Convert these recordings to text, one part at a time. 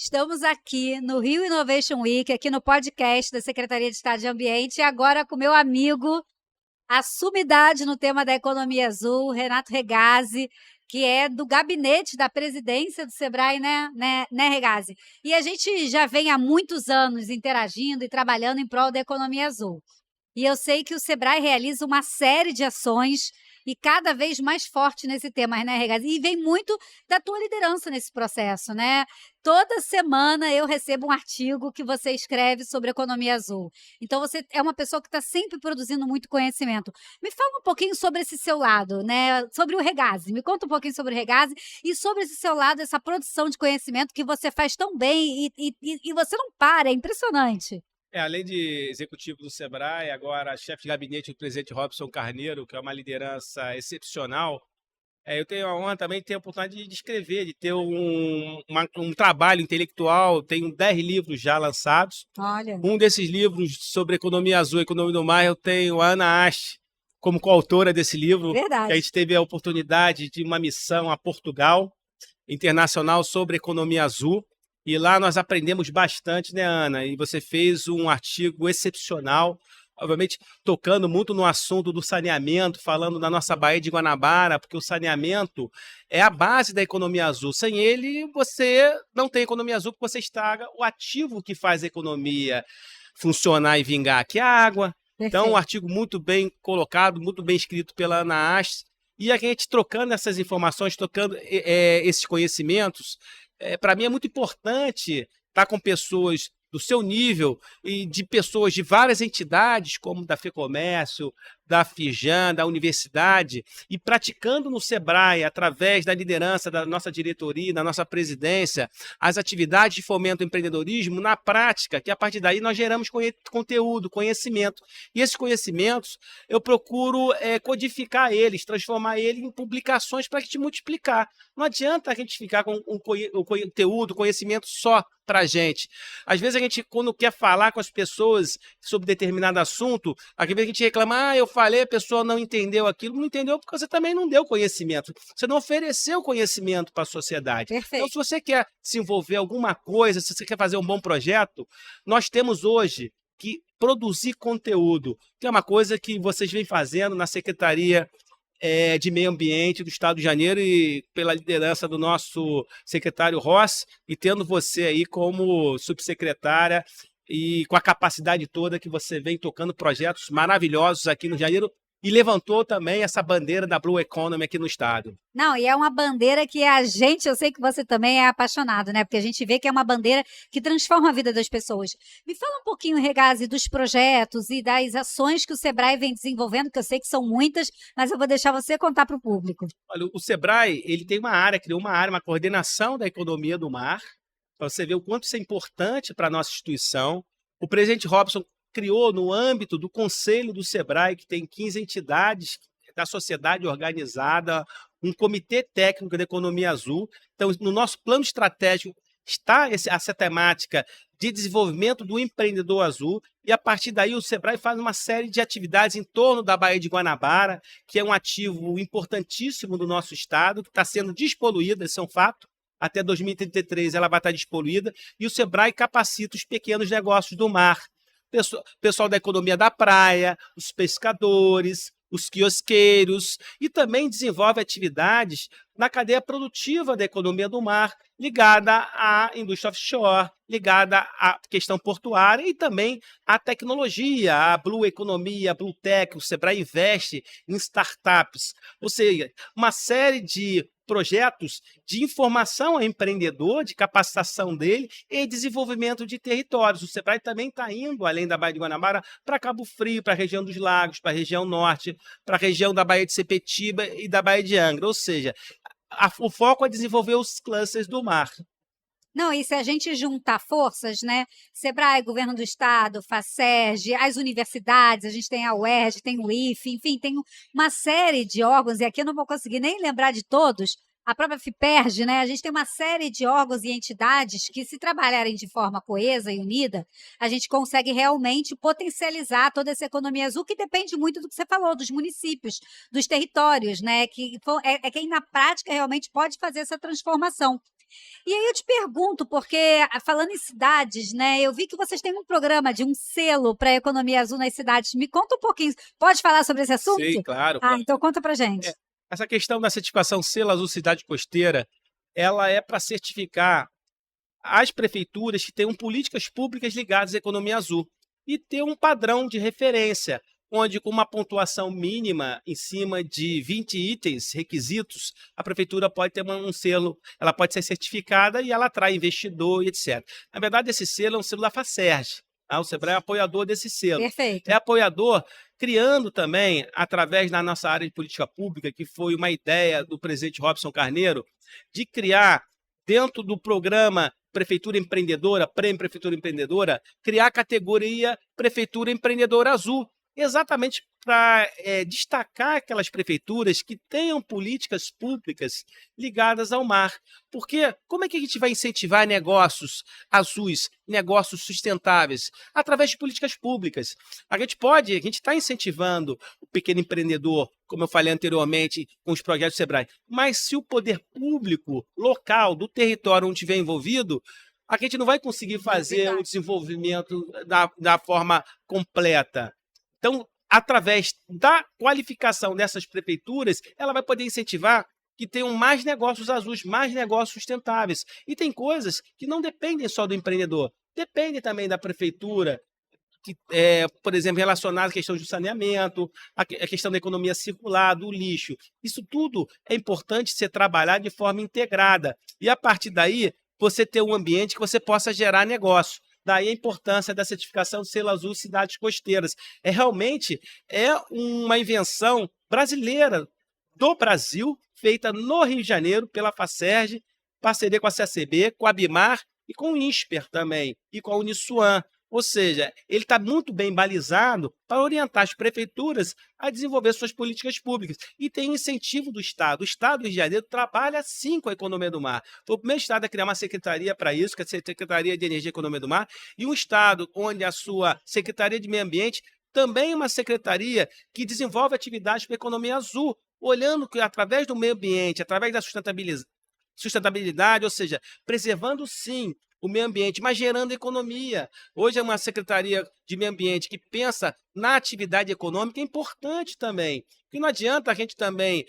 Estamos aqui no Rio Innovation Week, aqui no podcast da Secretaria de Estado de Ambiente, e agora com meu amigo, a sumidade no tema da economia azul, Renato Regazzi, que é do gabinete da presidência do Sebrae, né, Regazzi? E a gente já vem há muitos anos interagindo e trabalhando em prol da economia azul. E eu sei que o Sebrae realiza uma série de ações e cada vez mais forte nesse tema, né, Regazzi? E vem muito da tua liderança nesse processo, né? Toda semana eu recebo um artigo que você escreve sobre economia azul. Então, você é uma pessoa que está sempre produzindo muito conhecimento. Me fala um pouquinho sobre esse seu lado, né? Sobre o Regazzi. Me conta um pouquinho sobre o Regazzi e sobre esse seu lado, essa produção de conhecimento que você faz tão bem e você não para, é impressionante. Além de executivo do Sebrae, agora chefe de gabinete do presidente Robson Carneiro, que é uma liderança excepcional, eu tenho a honra também de ter a oportunidade de escrever, de ter um trabalho intelectual. Tenho 10 livros já lançados. Olha, Um desses livros sobre economia azul, economia do mar, eu tenho a Ana Ash como coautora desse livro. Que a verdade. gente teve a oportunidade de uma missão a Portugal, internacional sobre economia azul. E lá nós aprendemos bastante, né, Ana? E você fez um artigo excepcional, obviamente tocando muito no assunto do saneamento, falando da nossa Baía de Guanabara, porque o saneamento é a base da economia azul. Sem ele, você não tem economia azul, porque você estraga o ativo que faz a economia funcionar e vingar, que é a água. Então, um Perfeito. artigo muito bem colocado, muito bem escrito pela Ana Ash, e a gente trocando essas informações, trocando esses conhecimentos. Para mim é muito importante estar com pessoas do seu nível e de pessoas de várias entidades, como da FEComércio, da Fijan, da universidade, e praticando no Sebrae, através da liderança da nossa diretoria, da nossa presidência, as atividades de fomento ao empreendedorismo na prática, que a partir daí nós geramos conteúdo, conhecimento. E esses conhecimentos eu procuro codificar eles, transformar eles em publicações para a gente multiplicar. Não adianta a gente ficar com o conteúdo, o conhecimento só para a gente. Às vezes a gente, quando quer falar com as pessoas sobre determinado assunto, às vezes a gente reclama, eu falei, a pessoa não entendeu aquilo. Não entendeu porque você também não deu conhecimento. Você não ofereceu conhecimento para a sociedade. Então, Perfeito. se você quer se envolver em alguma coisa, se você quer fazer um bom projeto, nós temos hoje que produzir conteúdo, que é uma coisa que vocês vêm fazendo na Secretaria de Meio Ambiente do Estado de Janeiro, e pela liderança do nosso secretário Ross, e tendo você aí como subsecretária e com a capacidade toda que você vem tocando projetos maravilhosos aqui no Janeiro, e levantou também essa bandeira da Blue Economy aqui no estado. Não, e é uma bandeira que a gente, eu sei que você também é apaixonado, né? Porque a gente vê que é uma bandeira que transforma a vida das pessoas. Me fala um pouquinho, Regazzi, dos projetos e das ações que o Sebrae vem desenvolvendo, que eu sei que são muitas, mas eu vou deixar você contar para o público. Olha, o Sebrae, ele tem uma área, criou uma área, uma coordenação da economia do mar, para você ver o quanto isso é importante para a nossa instituição. O presidente Robson criou, no âmbito do Conselho do Sebrae, que tem 15 entidades da sociedade organizada, um comitê técnico da economia azul. Então, no nosso plano estratégico está essa temática de desenvolvimento do empreendedor azul, e a partir daí o Sebrae faz uma série de atividades em torno da Baía de Guanabara, que é um ativo importantíssimo do nosso estado, que está sendo despoluída, isso é um fato. Até 2033 ela vai estar despoluída, e o Sebrae capacita os pequenos negócios do mar, pessoal da economia da praia, os pescadores, os quiosqueiros, e também desenvolve atividades na cadeia produtiva da economia do mar, ligada à indústria offshore, ligada à questão portuária e também à tecnologia, à Blue Economia, a Blue Tech. O Sebrae investe em startups, ou seja, uma série de projetos de informação ao empreendedor, de capacitação dele e desenvolvimento de territórios. O Sebrae também está indo, além da Baía de Guanabara, para Cabo Frio, para a região dos Lagos, para a região norte, para a região da Baía de Sepetiba e da Baía de Angra. Ou seja, o foco é desenvolver os clusters do mar. Não, e se a gente juntar forças, né? Sebrae, Governo do Estado, Faceg, as universidades, a gente tem a UERJ, tem o IFE, enfim, tem uma série de órgãos, e aqui eu não vou conseguir nem lembrar de todos, a própria FIPERJ, né? A gente tem uma série de órgãos e entidades que, se trabalharem de forma coesa e unida, a gente consegue realmente potencializar toda essa economia azul, que depende muito do que você falou, dos municípios, dos territórios, né? Que é quem na prática realmente pode fazer essa transformação. E aí eu te pergunto, porque falando em cidades, né, eu vi que vocês têm um programa de um selo para a economia azul nas cidades. Me conta um pouquinho. Pode falar sobre esse Sei, assunto? claro, Ah, claro. então conta pra gente. Essa questão da certificação Selo Azul Cidade Costeira, ela é para certificar as prefeituras que tenham políticas públicas ligadas à economia azul e ter um padrão de referência, onde com uma pontuação mínima em cima de 20 itens, requisitos, a prefeitura pode ter um selo, ela pode ser certificada e ela atrai investidor e etc. Na verdade, esse selo é um selo da Facerj. O Sebrae é apoiador desse selo. Perfeito. É apoiador, criando também, através da nossa área de política pública, que foi uma ideia do presidente Robson Carneiro, de criar, dentro do programa Prefeitura Empreendedora, Prêmio Prefeitura Empreendedora, criar a categoria Prefeitura Empreendedora Azul, exatamente para destacar aquelas prefeituras que tenham políticas públicas ligadas ao mar. Porque como é que a gente vai incentivar negócios azuis, negócios sustentáveis? Através de políticas públicas. A gente está incentivando o pequeno empreendedor, como eu falei anteriormente, com os projetos do Sebrae, mas se o poder público local do território onde estiver envolvido, a gente não vai conseguir fazer o desenvolvimento da forma completa. Então, através da qualificação dessas prefeituras, ela vai poder incentivar que tenham mais negócios azuis, mais negócios sustentáveis. E tem coisas que não dependem só do empreendedor, dependem também da prefeitura, que, por exemplo, relacionadas à questão do saneamento, a questão da economia circular, do lixo. Isso tudo é importante ser trabalhado de forma integrada. E, a partir daí, você ter um ambiente que você possa gerar negócio. Daí a importância da certificação Selo Azul Cidades Costeiras. Realmente uma invenção brasileira do Brasil, feita no Rio de Janeiro pela Facerj, parceria com a CACB, com a Bimar e com o INSPER também, e com a Uniswan. Ou seja, ele está muito bem balizado para orientar as prefeituras a desenvolver suas políticas públicas. E tem incentivo do Estado. O Estado do Rio de Janeiro trabalha sim com a economia do mar. Foi o primeiro Estado a criar uma secretaria para isso, que é a Secretaria de Energia e Economia do Mar, e um Estado onde a sua Secretaria de Meio Ambiente também é uma secretaria que desenvolve atividades para a economia azul, olhando que através do meio ambiente, através da sustentabilidade, ou seja, preservando sim o meio ambiente, mas gerando economia. Hoje é uma Secretaria de Meio Ambiente que pensa na atividade econômica, é importante também. Porque não adianta a gente também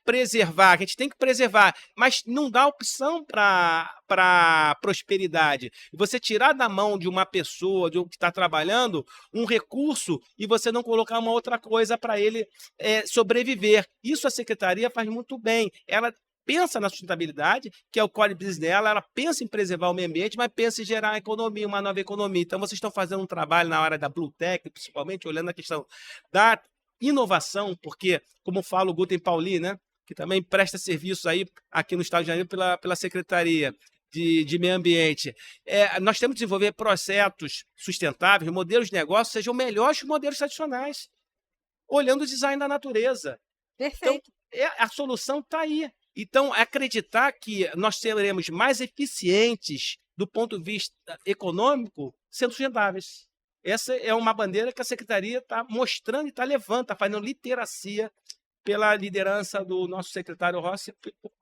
preservar, a gente tem que preservar, mas não dá opção para prosperidade. Você tirar da mão de uma pessoa, de um que está trabalhando, um recurso e você não colocar uma outra coisa para ele sobreviver. Isso a Secretaria faz muito bem. Ela pensa na sustentabilidade, que é o core business dela, ela pensa em preservar o meio ambiente, mas pensa em gerar uma economia, uma nova economia. Então, vocês estão fazendo um trabalho na área da Blue Tech, principalmente olhando a questão da inovação, porque, como fala o Guten Pauli, né, que também presta serviços aí aqui no Estado de Janeiro pela Secretaria de Meio Ambiente. Nós temos que desenvolver processos sustentáveis, modelos de negócio sejam melhores que os modelos tradicionais, olhando o design da natureza. Perfeito. Então, a solução está aí. Então, acreditar que nós seremos mais eficientes do ponto de vista econômico sendo sustentáveis. Essa é uma bandeira que a Secretaria está mostrando e está levando, está fazendo literacia pela liderança do nosso secretário Rossi,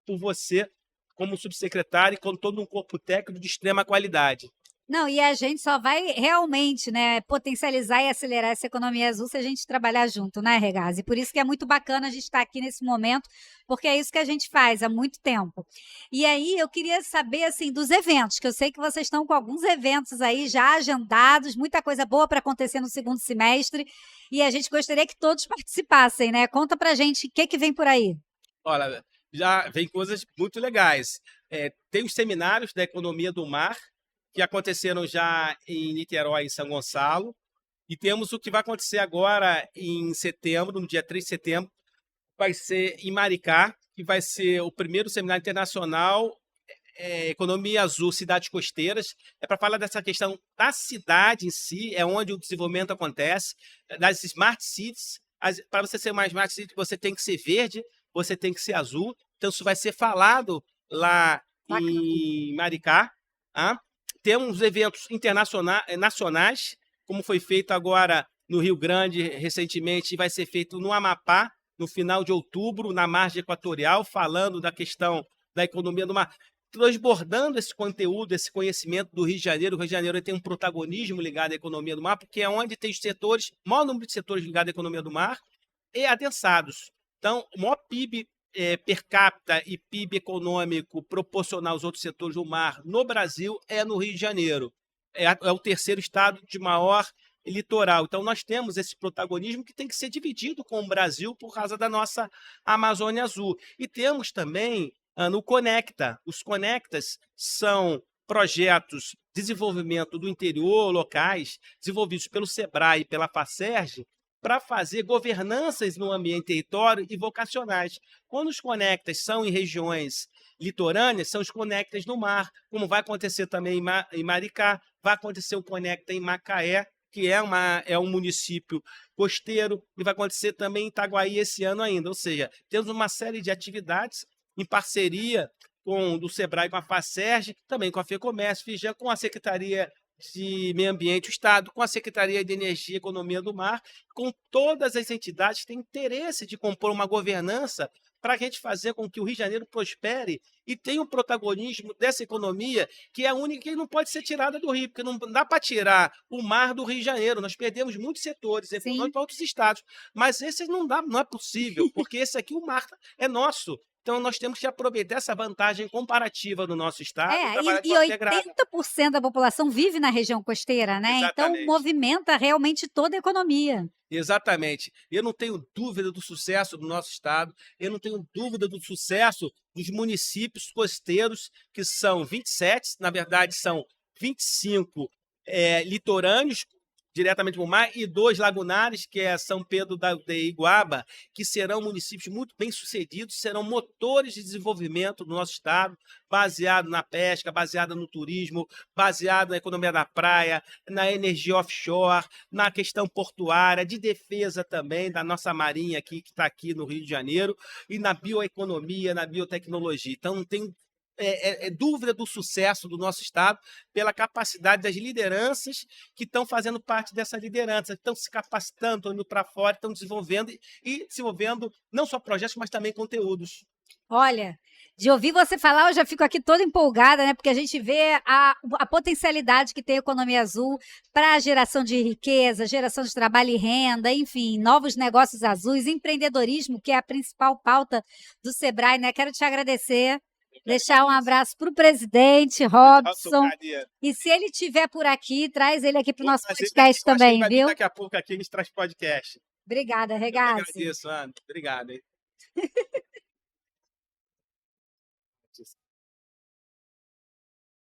por você, como subsecretário, e com todo um corpo técnico de extrema qualidade. Não, e a gente só vai realmente, né, potencializar e acelerar essa economia azul se a gente trabalhar junto, né, Regazzi? Por isso que é muito bacana a gente estar aqui nesse momento, porque é isso que a gente faz há muito tempo. E aí eu queria saber, assim, dos eventos, que eu sei que vocês estão com alguns eventos aí já agendados, muita coisa boa para acontecer no segundo semestre, e a gente gostaria que todos participassem, né? Conta pra gente o que vem por aí. Olha, já vem coisas muito legais. Tem os seminários da economia do mar, que aconteceram já em Niterói e São Gonçalo, e temos o que vai acontecer agora em setembro, no dia 3 de setembro, vai ser em Maricá, que vai ser o primeiro seminário internacional Economia Azul, Cidades Costeiras. É para falar dessa questão da cidade em si, é onde o desenvolvimento acontece, das smart cities. Para você ser uma smart city, você tem que ser verde, você tem que ser azul. Então, isso vai ser falado lá em Maricá. Temos eventos nacionais, como foi feito agora no Rio Grande recentemente, e vai ser feito no Amapá, no final de outubro, na margem equatorial, falando da questão da economia do mar, transbordando esse conteúdo, esse conhecimento do Rio de Janeiro. O Rio de Janeiro tem um protagonismo ligado à economia do mar, porque é onde tem os setores, o maior número de setores ligados à economia do mar e adensados. Então, o maior PIB per capita e PIB econômico proporcional aos outros setores do mar no Brasil é no Rio de Janeiro. É o terceiro estado de maior litoral. Então, nós temos esse protagonismo que tem que ser dividido com o Brasil por causa da nossa Amazônia Azul. E temos também no Conecta. Os Conectas são projetos de desenvolvimento do interior, locais, desenvolvidos pelo SEBRAE e pela FACERJ, para fazer governanças no ambiente território e vocacionais. Quando os Conectas são em regiões litorâneas, são os Conectas no mar, como vai acontecer também em Maricá, vai acontecer o Conecta em Macaé, que é um município costeiro, e vai acontecer também em Itaguaí esse ano ainda. Ou seja, temos uma série de atividades em parceria do SEBRAE, com a FACERJ, também com a FEComércio, FIJAM, com a Secretaria de Meio Ambiente do Estado, com a Secretaria de Energia e Economia do Mar, com todas as entidades que têm interesse de compor uma governança para a gente fazer com que o Rio de Janeiro prospere e tenha o protagonismo dessa economia, que é a única que não pode ser tirada do Rio, porque não dá para tirar o mar do Rio de Janeiro. Nós perdemos muitos setores econômicos para outros estados, mas esse não é possível, porque esse aqui, o mar é nosso. Então, nós temos que aproveitar essa vantagem comparativa do nosso estado. E 80% da população vive na região costeira, né? Exatamente. Então, movimenta realmente toda a economia. Exatamente. Eu não tenho dúvida do sucesso do nosso estado, eu não tenho dúvida do sucesso dos municípios costeiros, que são 27, na verdade são 25 litorâneos, diretamente para o mar, e 2 lagunares, que é São Pedro da Iguaba, que serão municípios muito bem-sucedidos, serão motores de desenvolvimento do nosso estado, baseado na pesca, baseado no turismo, baseado na economia da praia, na energia offshore, na questão portuária, de defesa também da nossa marinha aqui, que está aqui no Rio de Janeiro, e na bioeconomia, na biotecnologia. Então, não tem dúvida do sucesso do nosso estado pela capacidade das lideranças que estão fazendo parte dessa liderança, estão se capacitando, estão indo para fora, estão desenvolvendo e desenvolvendo não só projetos, mas também conteúdos. Olha, de ouvir você falar, eu já fico aqui toda empolgada, né? Porque a gente vê a potencialidade que tem a economia azul para a geração de riqueza, geração de trabalho e renda, enfim, novos negócios azuis, empreendedorismo, que é a principal pauta do SEBRAE, né? Quero te agradecer. Deixar um abraço para o presidente Robson. E se ele estiver por aqui, traz ele aqui para o nosso podcast também, viu? Daqui a pouco aqui a gente traz podcast. Obrigada, Regazzi. Eu agradeço, Ana. Obrigado, hein?